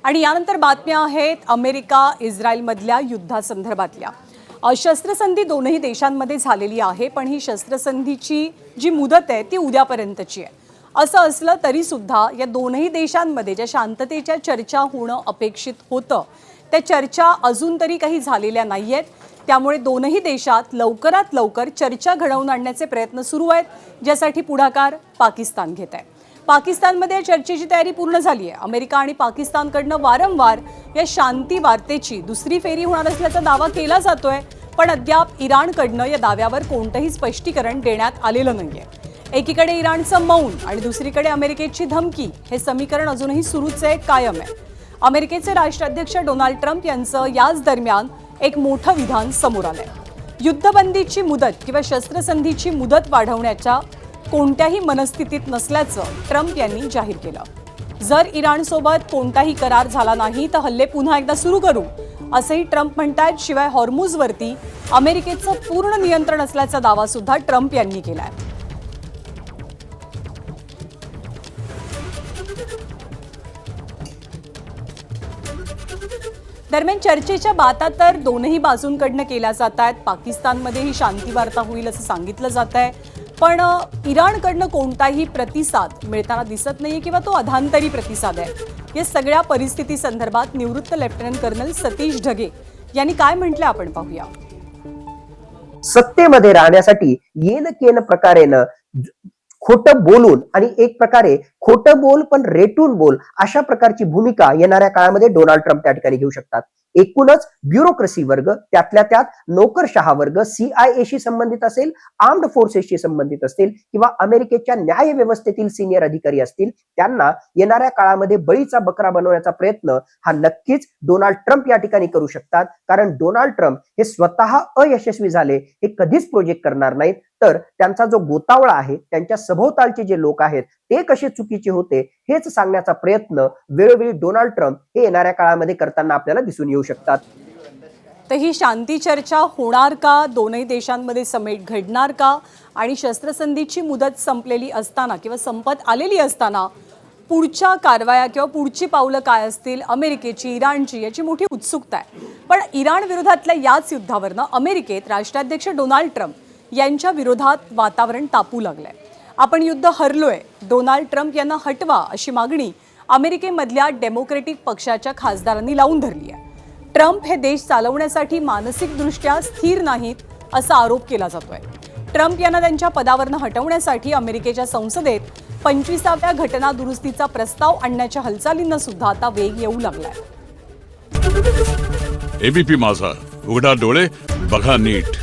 आणि यानंतर बातम्या आहेत अमेरिका इस्रायलमधल्या युद्धासंदर्भातल्या। शस्त्रसंधी दोनही देशांमध्ये झालेली आहे, पण ही शस्त्रसंधीची जी मुदत आहे ती उद्यापर्यंतची आहे। असं असलं तरी सुद्धा या दोनही देशांमध्ये ज्या शांततेच्या चर्चा होणं अपेक्षित होतं त्या चर्चा अजून तरी काही झालेल्या नाहीयेत। त्यामुळे दोनही देशात लवकरात लवकर चर्चा घडवून आणण्याचे प्रयत्न सुरू आहेत, ज्यासाठी पुढाकार पाकिस्तान घेत आहे। पाकिस्तानमध्ये चर्चेची तयारी पूर्ण झाली आहे। अमेरिका आणि पाकिस्तानकडनं वारंवार या शांती वार्तेची दुसरी फेरी होणार असल्याचा दावा केला जातोय, पण अद्याप इराणकडनं या दाव्यावर कोणतंही स्पष्टीकरण देण्यात आलेलं नाहीये। एकीकडे इराणचं मौन आणि दुसरीकडे अमेरिकेची धमकी, हे समीकरण अजूनही सुरूच आहे, कायम आहे। अमेरिकेचे राष्ट्राध्यक्ष डोनाल्ड ट्रम्प यांचं याच दरम्यान एक मोठं विधान समोर आलंय। युद्धबंदीची मुदत किंवा शस्त्रसंधीची मुदत वाढवण्याच्या कोणत्याही मनस्थितीत नसल्याचं ट्रम्प यांनी जाहीर केलं। जर इराणसोबत कोणताही करार झाला नाही तर हल्ले पुन्हा एकदा सुरू करू, असंही ट्रम्प म्हणतात। शिवाय हॉर्मुझवरती अमेरिकेचं पूर्ण नियंत्रण असल्याचा दावा सुद्धा ट्रम्प यांनी केलाय। दरम्यान चर्चेच्या बाता तर दोनही बाजूंकडनं केल्या जात आहेत। पाकिस्तानमध्ये ही शांती वार्ता होईल असं सांगितलं जात आहे, पण इराणकडनं कोणताही प्रतिसाद मिळताना दिसत नाहीये किंवा तो अधांतरी प्रतिसाद आहे। या सगळ्या परिस्थिती संदर्भात निवृत्त लेफ्टनंट कर्नल सतीश ढगे यांनी काय म्हटलं आपण पाहूया। सत्तेमध्ये राहण्यासाठी येन केन प्रकारेनं खोटं बोलून आणि एक प्रकारे खोटं बोल पण रेटून बोल, अशा प्रकारची भूमिका येणाऱ्या काळामध्ये डोनाल्ड ट्रम्प त्या ठिकाणी घेऊ शकतात। एकूणच ब्युरोक्रेसी वर्ग, त्यातल्या त्यात नोकरशहा वर्ग, CIA संबंधित असेल, आर्म्ड फोर्सेसशी संबंधित असतील किंवा अमेरिकेच्या न्याय व्यवस्थेतील सिनियर अधिकारी असतील, त्यांना येणाऱ्या काळामध्ये बळीचा बकरा बनवण्याचा प्रयत्न हा नक्कीच डोनाल्ड ट्रम्प या ठिकाणी करू शकतात। कारण डोनाल्ड ट्रम्प हे स्वतः अयशस्वी झाले हे कधीच प्रोजेक्ट करणार नाहीत, तर त्यांचा जो गोतावळा आहे, त्यांच्या सभोवतालचे जे लोक आहेत ते कसे चुकीचे होते हेच सांगण्याचा प्रयत्न वेळोवेळी डोनाल्ड ट्रम्प हे येणाऱ्या काळामध्ये करताना आपल्याला दिसून येऊ शकतात। तर ही शांती चर्चा होणार का? दोनही देशांमध्ये समेट घडणार का? आणि शस्त्रसंधीची मुदत संपलेली असताना किंवा संपत आलेली असताना पुढच्या कारवाया किंवा पुढची पावलं काय असतील अमेरिकेची, इराणची, याची मोठी उत्सुकता आहे। पण इराण विरोधातल्या याच युद्धावरनं अमेरिकेत राष्ट्राध्यक्ष डोनाल्ड ट्रम्प यांच्या विरोधात वातावरण तापू लागलंय। आपण युद्ध हरलोय, डोनाल्ड ट्रम्प यांना हटवा, अशी मागणी अमेरिकेमधल्या डेमोक्रेटिक पक्षाच्या खासदारांनी लावून धरली आहे। ट्रम्प हे देश चालवण्यासाठी मानसिकदृष्ट्या स्थिर नाहीत, असा आरोप केला जातोय। ट्रम्प यांना त्यांच्या पदावरनं हटवण्यासाठी अमेरिकेच्या संसदेत 25व्या घटना दुरुस्तीचा प्रस्ताव आणण्याच्या हालचालींना सुद्धा आता वेग येऊ लागलाय। एबीपी माझा, उघडा डोळे बघा नीट।